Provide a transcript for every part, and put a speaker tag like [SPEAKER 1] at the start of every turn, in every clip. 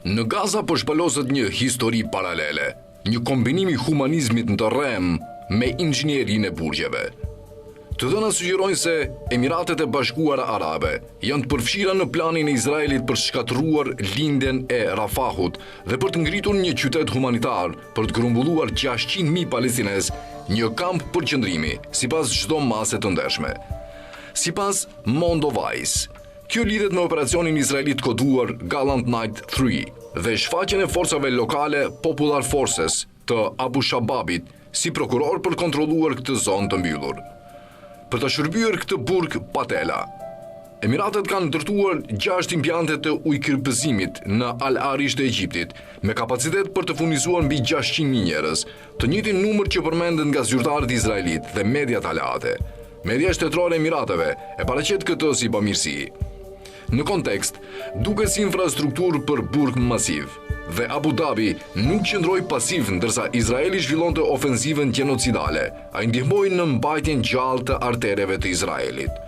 [SPEAKER 1] Në Gaza po shpaloset një histori paralele, një kombinim i humanizmit në terren me inxhinierinë e burgjeve. Të dhënat sugjerojnë se Emiratet e Bashkuara Arabe janë të përfshira në planin e Izraelit për shkatëruar lindjen e Rafahut dhe për të ngritur një qytet humanitar për të grumbulluar 600.000 palestinez, një kamp përqendrimi, sipas çdo mase të ndershme. Sipas Mondo Vice, kjo lidhet me operacionin izraelit koduar Gallant Night 3 dhe shfaqjen e forcave lokale Popular Forces të Abu Shababit si prokuror për kontrolluar këtë zonë të mbyllur. Për të shërbyer këtë burg patela, Emiratet kanë ndërtuar 6 impiante të ujkërpëzimit në Al Arish të Egjiptit, me kapacitet për të furnizuar mbi 600.000 njerëz, të njëjtin numër që përmendet nga zyrtarët izraelit dhe mediat aleate. Media shtetërore e Emirateve e paraqet këtë si bamirësi. Në kontekst, duket si infrastrukturë për burg masiv, dhe Abu Dhabi nuk qëndroi pasiv ndërsa Izraeli zhvillonte ofensivën gjenocidale, ai ndihmoi në mbajtjen gjallë të artereve të Izraelit.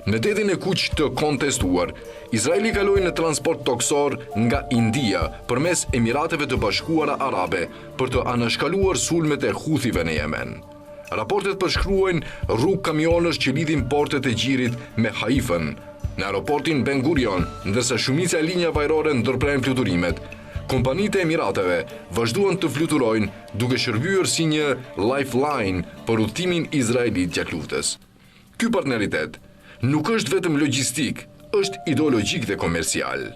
[SPEAKER 1] Në detin e Kuq të kontestuar, Izraeli kaloi në transport toksor nga India përmes Emirateve të Bashkuara Arabe për të anashkaluar sulmet e Huthive në Yemen. Raportet përshkruajnë rrugë kamionësh që lidhin portet e Gjirit me Haifën, në aeroportin Ben Gurion, ndërsa shumica e linjave ajrore ndërprerën fluturimet. Kompanitë e Emirateve vazhduan të fluturojnë duke shërbyer si një lifeline për udhëtimin izraelit gjatë luftës. Ky partneritet nuk është vetëm logjistik, është ideologjik dhe komercial.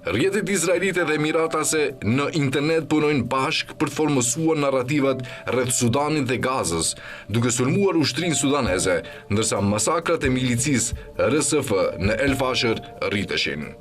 [SPEAKER 1] Rrjetet izraelite dhe emiratase në internet punojnë bashkë për të formësuar narrativat rreth Sudanit dhe Gazës, duke sulmuar ushtrinë sudaneze, ndërsa masakrat e milicisë RSF në El Fasher rriteshin.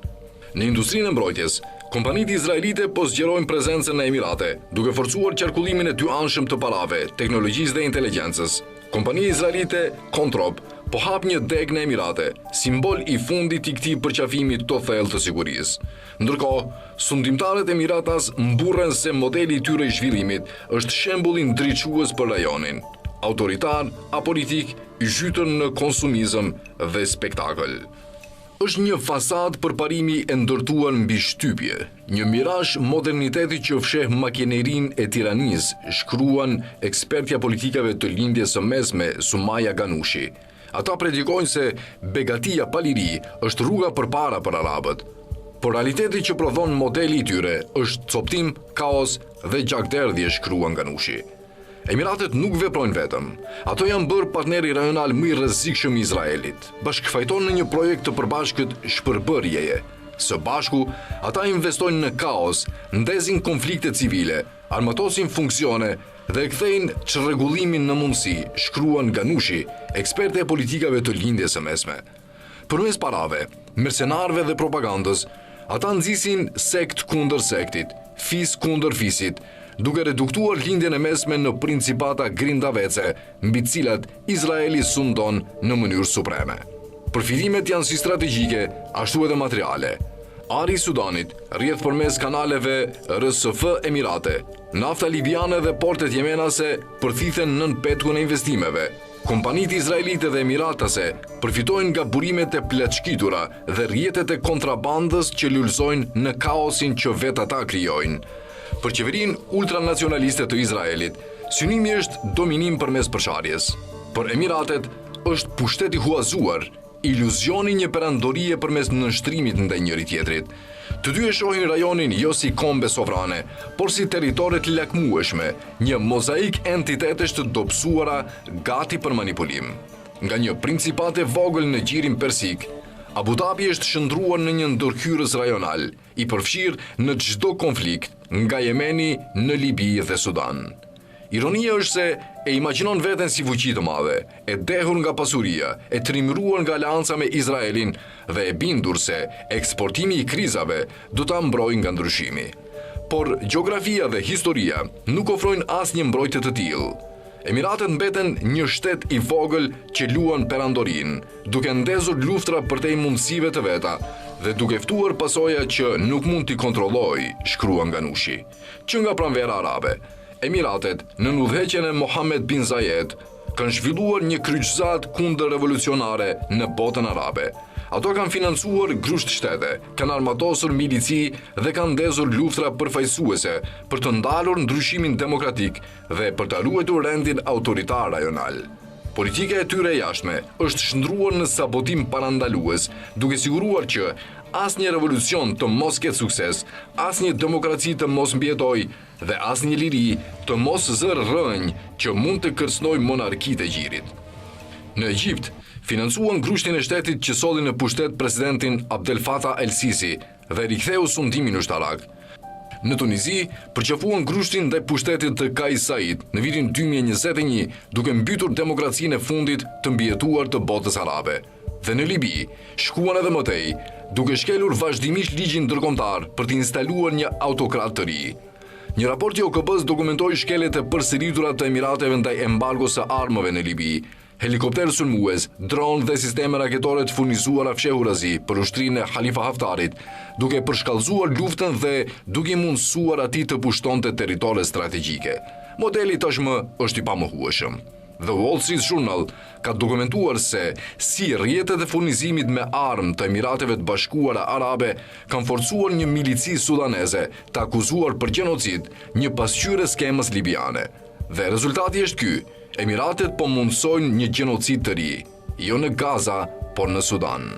[SPEAKER 1] Në industrinë e mbrojtjes, kompanitë izraelite po zgjerojnë prezencën në Emirate, duke forcuar qarkullimin e dy anshëm të parave, teknologjisë dhe inteligjencës. Kompania izraelite Kontrop po hap një deg në Emirate, simbol i fundit i këtij përqafimi të thellë të sigurisë. Ndërkohë, sundimtarët emiratas mburren se modeli i tyre i zhvillimit është shembull i ndriçues për rajonin, autoritar, apolitik, i zhytur në konsumizëm dhe spektakël. Është një fasad përparimi e ndërtuar mbi shtypje, një mirazh moderniteti që fsheh makinerinë e tiranisë, shkruan ekspertja politikave të lindjes së mesme Sumaya Ganushi. Ata predikojnë se begatia pa liri është rruga përpara për arabët. Por realiteti që prodhon modeli i tyre është coptim, kaos dhe gjakderdhje, shkruan Ganushi. Emiratet nuk veprojnë vetëm. Ato janë bërë partneri rajonal më i rrezikshëm i Izraelit. Bashkëfajton në një projekt të përbashkët shpërbërjeje. Së bashku, ata investojnë në kaos, ndezin konflikte civile, armatosin funksione dhe kthejnë çrregullimin në mundësi, shkruan Ganushi, eksperte e politikave të lindjes së mesme. Përmes parave, mercenarëve dhe propagandës, ata nxisin sekt kundër sektit, fis kundër fisit, duke reduktuar lindjen e mesme në principata grindavece, mbi të cilat Izraeli sundon në mënyrë supreme. Përfitimet janë si strategjike, ashtu edhe materiale. Ari i Sudanit rrjedh përmes kanaleve RSF Emirate, nafta libiane dhe portet jemenase përthithen nën petkun e investimeve. Kompanitë izraelite dhe emiratase përfitojnë nga burimet e plaçkitura dhe rrjetet e kontrabandës që lulëzojnë në kaosin që vetë ata krijojnë. Për qeverinë ultranacionaliste të Izraelit, synimi është dominim përmes përçarjes. Për Emiratet është pushtet i huazuar, iluzioni një perandorie përmes nënshtrimit ndaj njëri tjetrit. Të dy e shohin rajonin jo si kombe sovrane, por si territore të lakmueshme, një mozaik entitetesh të dobësuara gati për manipulim. Nga një principat e vogël në gjirin persik, Abu Dhabi është shndruar në një ndërhyrës rajonal, i përfshirë në çdo konflikt, nga Jemeni në Libi dhe Sudan. Ironia është se e imagjinon veten si fuqi të madhe, e dehur nga pasuria, e trimëruar nga aleanca me Izraelin dhe e bindur se eksportimi i krizave do ta mbrojë nga ndryshimi. Por gjeografia dhe historia nuk ofrojnë asnjë mbrojtje të tillë. Emiratet mbeten një shtet i vogël që luan perandorin, duke ndezur luftra përtej mundësive të veta dhe duke ftuar pasoja që nuk mund t'i kontrollojë, shkruan Ganushi. Që nga pranvera arabe, Emiratet, në udhëheqjen e Mohammed bin Zayed, kanë zhvilluar një kryqëzat kundër revolucionare në botën arabe. Ato kanë financuar grusht shtete, kanë armatosur milici dhe kanë ndezur luftra përfaqësuese për të ndalur ndryshimin demokratik dhe për të ruajtur rendin autoritar rajonal. Politika e tyre e jashtme është shndruar në sabotim parandalues, duke siguruar që asnjë revolucion të mos ketë sukses, asnjë demokraci të mos mbjetoj dhe asnjë liri të mos zërë rënjë që mund të kërcënojë monarkitë e gjirit. Në Egjipt, financuan grushtin e shtetit që solli në pushtet presidentin Abdel Fattah el-Sisi dhe riktheu sundimin ushtarak. Në Tunizi, përqafuan grushtin ndaj pushtetit të Kais Saied në vitin 2021, duke mbytur demokracinë e fundit të mbijetuar të botës arabe. Dhe në Libi, shkuan edhe mëtej, duke shkelur vazhdimisht ligjin ndërkombëtar për të instaluar një autokrat të ri. Një raport i OKB-s dokumentoi shkeljet e përsëritura të Emirateve ndaj embargos së armëve në Libi. Helikopter sulmues, dron dhe sisteme raketore të furnizuara fshehurazi për ushtrinë e Khalifa Haftarit, duke përshkallëzuar luftën dhe duke mundësuar atij të pushtonte territore strategjike. Modeli tashmë është i pamohueshëm. The Wall Street Journal ka dokumentuar se si rrjetet e furnizimit me armë të Emirateve të Bashkuara Arabe kanë forcuar një milici sudaneze të akuzuar për gjenocid, një pasqyrë skemës libiane. Dhe rezultati është ky. Emiratet po mundsojnë një gjenocid të ri, jo në Gaza, por në Sudan.